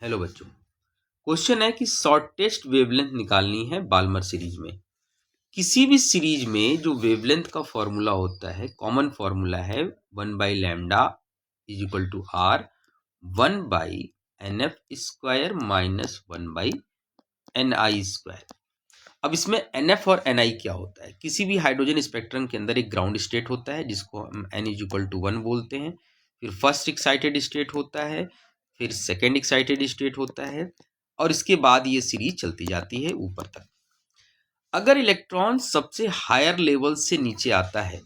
Hello बच्चों, question है कि शॉर्टेस्ट वेवलेंथ निकालनी है बाल्मर सीरीज में। किसी भी सीरीज में जो वेवलेंथ का फॉर्मूला होता है, कॉमन फॉर्मूला है 1/λ is equal to R 1/nf² minus 1/ni²। अब इसमें nf और ni क्या होता है? किसी भी हाइड्रोजन स्पेक्ट्रम के अंदर एक ग्राउंड स्टेट होता है जिसको हम n इज इक्वल टू 1 बोलते हैं, फिर फर्स्ट एक्साइटेड स्टेट होता है, फिर सेकेंड एक्साइटेड स्टेट होता है, और इसके बाद ये सीरीज चलती जाती है ऊपर तक। अगर इलेक्ट्रॉन सबसे हायर लेवल से नीचे आता है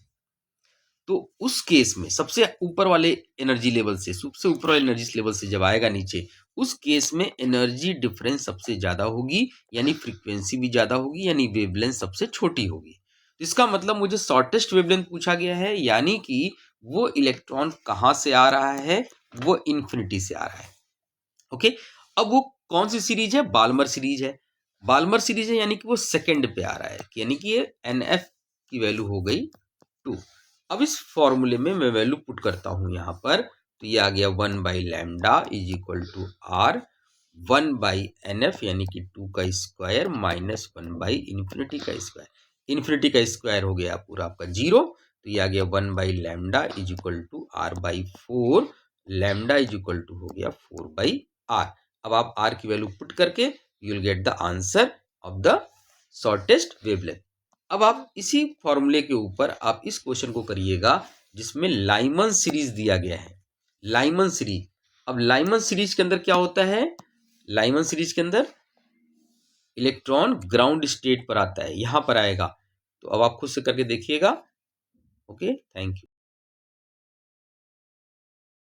तो उस केस में सबसे ऊपर वाले एनर्जी लेवल से, सबसे ऊपर वाले एनर्जी लेवल से जब आएगा नीचे, उस केस में एनर्जी डिफरेंस सबसे ज्यादा होगी, यानी फ्रीक्वेंसी भी ज्यादा होगी, यानी वेवलेंथ सबसे छोटी होगी। इसका मतलब मुझे शॉर्टेस्ट वेवलेंथ पूछा गया है, यानी कि वो इलेक्ट्रॉन कहाँ से आ रहा है? वो इन्फिनिटी से आ रहा है। ओके, अब वो कौन सी सीरीज है? बाल्मर सीरीज है। बाल्मर सीरीज है यानी कि वो सेकंड पे आ रहा है, यानी कि ये NF की वैल्यू हो गई 2। अब इस फॉर्मूले में मैं वैल्यू पुट करता हूं यहां पर, तो ये आ गया 1/λ is equal to are 1/nf यानी कि 2 का स्क्वायर माइनस 1/इन्फिनिटी का स्क्वायर। इन्फिनिटी का स्क्वायर हो गया पूरा आपका 0, तो ये आ गया 1/λ is equal to r/4। Lambda is equal to हो गया 4/r। अब आप r की वैल्यू पुट करके you will get the answer of the shortest wavelength. अब आप इसी फॉर्मूले के ऊपर आप इस क्वेश्चन को करिएगा जिसमें लाइमन सीरीज दिया गया है। लाइमन सीरीज, अब लाइमन सीरीज के अंदर क्या होता है? लाइमन सीरीज के अंदर इलेक्ट्रॉन ग्राउंड स्टेट पर आता है, यहां पर आएगा। तो अब आप खुद से करके देखिएगा। Okay, thank you.